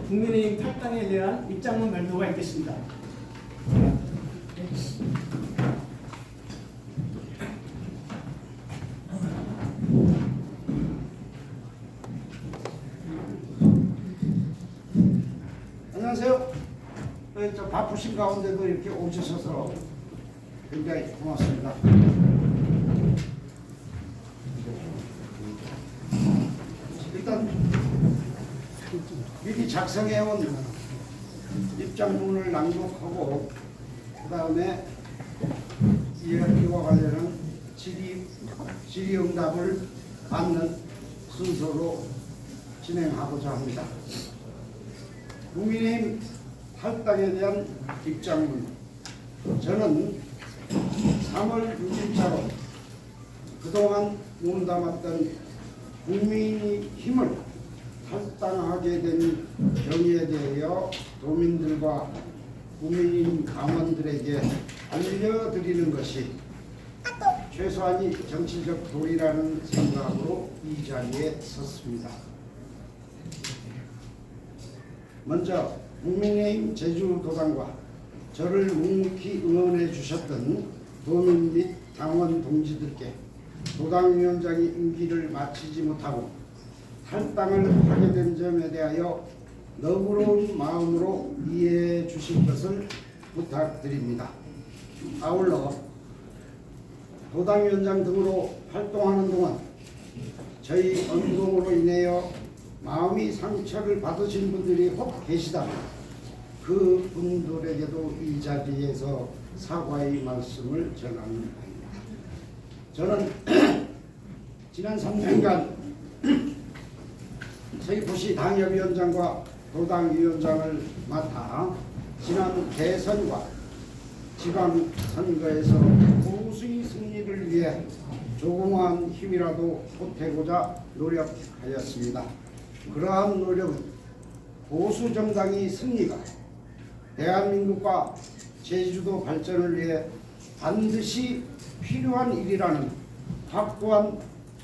국민의힘 탈당에 대한 입장문 발표가 있겠습니다. 안녕하세요. 저 바쁘신 가운데도 이렇게 오셔서 굉장히 고맙습니다. 일단 미리 작성해온 입장문을 낭독하고 그 다음에 이와 관련한 질의응답을 받는 순서로 진행하고자 합니다. 국민의힘 탈당에 대한 입장문. 저는 3월 6일자로 그동안 몸담았던 국민의힘을 탈당하게 된 경위에 대하여 도민들과 국민의힘 당원들에게 알려드리는 것이 최소한이 정치적 도리라는 생각으로 이 자리에 섰습니다. 먼저 국민의힘 제주도당과 저를 묵묵히 응원해 주셨던 도민 및 당원 동지들께 도당위원장이 임기를 마치지 못하고 탈당을 하게 된 점에 대하여 너그러운 마음으로 이해해 주실 것을 부탁드립니다. 아울러 도당위원장 등으로 활동하는 동안 저희 운동으로 인하여 마음이 상처를 받으신 분들이 혹 계시다면 그 분들에게도 이 자리에서 사과의 말씀을 전합니다. 저는 지난 3년간 서귀포시 당협위원장과 도당위원장을 맡아 지난 대선과 지방선거에서 보수의 승리를 위해 조그마한 힘이라도 보태고자 노력하였습니다. 그러한 노력은 보수 정당의 승리가 대한민국과 제주도 발전을 위해 반드시 필요한 일이라는 확고한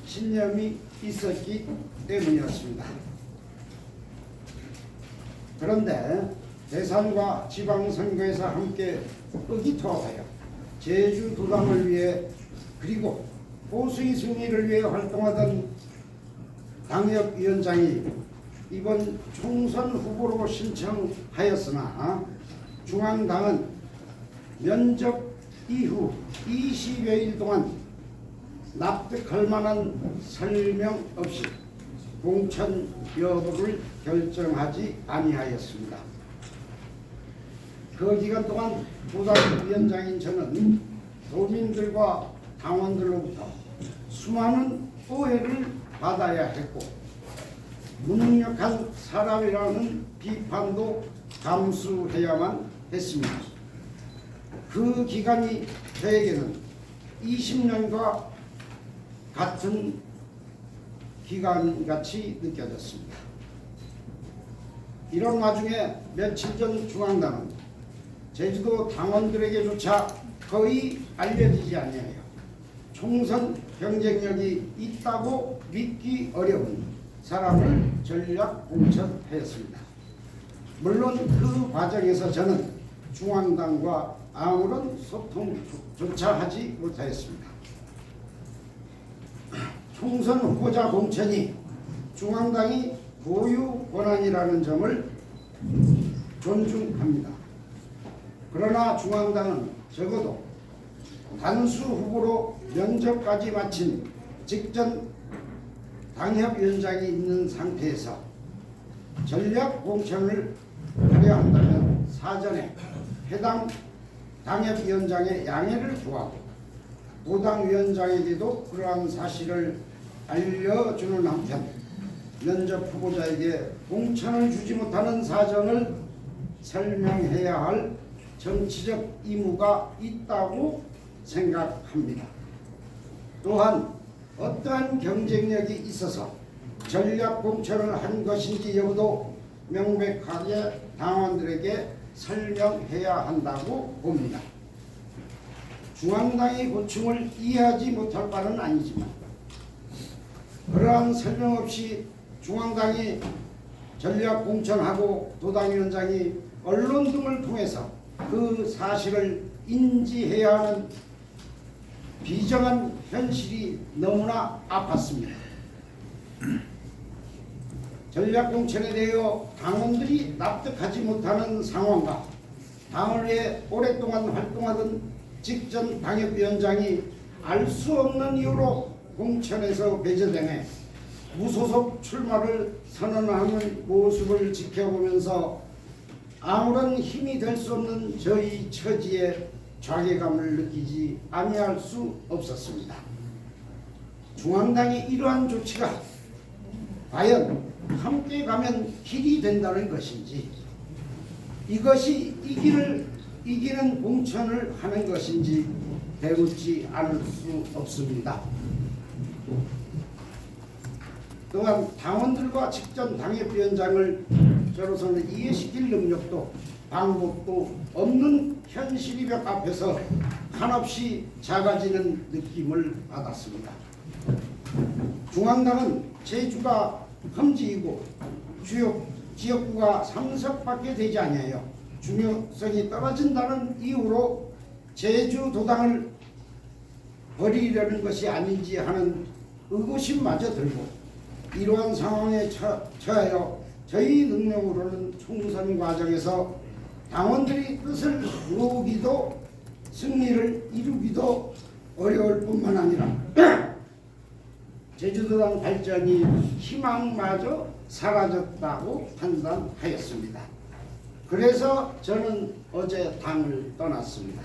신념이 있었기 때문이었습니다. 그런데 대선과 지방선거에서 함께 의기투합하여 제주도당을 위해 그리고 보수의 승리를 위해 활동하던 당협위원장이 이번 총선 후보로 신청하였으나 중앙당은 면접 이후 20여일 동안 납득할 만한 설명 없이 공천 여부를 결정하지 아니하였습니다. 그 기간 동안 도당위원장인 저는 도민들과 당원들로부터 수많은 오해를 받아야 했고 무능력한 사람이라는 비판도 감수해야만 했습니다. 그 기간이 저에게는 20년과 같은 기간같이 느껴졌습니다. 이런 와중에 며칠 전 중앙당은 제주도 당원들에게조차 거의 알려지지 아니하여 총선 경쟁력이 있다고 믿기 어려운 사람을 전략 공천하였습니다. 물론 그 과정에서 저는 중앙당과 아무런 소통조차 하지 못하였습니다. 총선 후보자 공천이 중앙당이 고유 권한이라는 점을 존중합니다. 그러나 중앙당은 적어도 단수 후보로 면접까지 마친 직전 당협위원장이 있는 상태에서 전략 공천을 하려 한다면 사전에 해당 당협위원장의 양해를 구하고 도당위원장에게도 그러한 사실을 알려주는 한편 면접 후보자에게 공천을 주지 못하는 사정을 설명해야 할 정치적 의무가 있다고 생각합니다. 또한 어떠한 경쟁력이 있어서 전략 공천을 한 것인지 여부도 명백하게 당원들에게 설명해야 한다고 봅니다. 중앙당의 고충을 이해하지 못할 바는 아니지만 그러한 설명 없이 중앙당이 전략공천하고 도당위원장이 언론 등을 통해서 그 사실을 인지해야 하는 비정한 현실이 너무나 아팠습니다. 전략공천에 대하여 당원들이 납득하지 못하는 상황과 당을 위해 오랫동안 활동하던 직전 당협위원장이 알 수 없는 이유로 공천에서 배제되며 무소속 출마를 선언하는 모습을 지켜보면서 아무런 힘이 될 수 없는 저희 처지에 좌괴감을 느끼지 아니할 수 없었습니다. 중앙당의 이러한 조치가 과연 함께 가면 길이 된다는 것인지, 이것이 이기는 공천을 하는 것인지 배묻지 않을 수 없습니다. 또한 당원들과 직전 당협위원장을 저로서는 이해시킬 능력도 방법도 없는 현실이 벽 앞에서 한없이 작아지는 느낌을 받았습니다. 중앙당은 제주가 험지이고 주요 지역구가 3석밖에 되지 아니하여 중요성이 떨어진다는 이유로 제주도당을 버리려는 것이 아닌지 하는 의구심마저 들고, 이러한 상황에 처하여 저희 능력으로는 총선 과정에서 당원들이 뜻을 모으기도 승리를 이루기도 어려울 뿐만 아니라 제주도당 발전이 희망마저 사라졌다고 판단하였습니다. 그래서 저는 어제 당을 떠났습니다.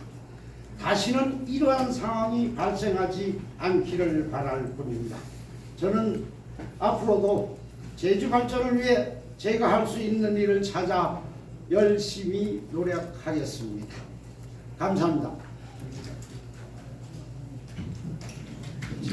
다시는 이러한 상황이 발생하지 않기를 바랄 뿐입니다. 저는 앞으로도 제주 발전을 위해 제가 할 수 있는 일을 찾아 열심히 노력하겠습니다. 감사합니다.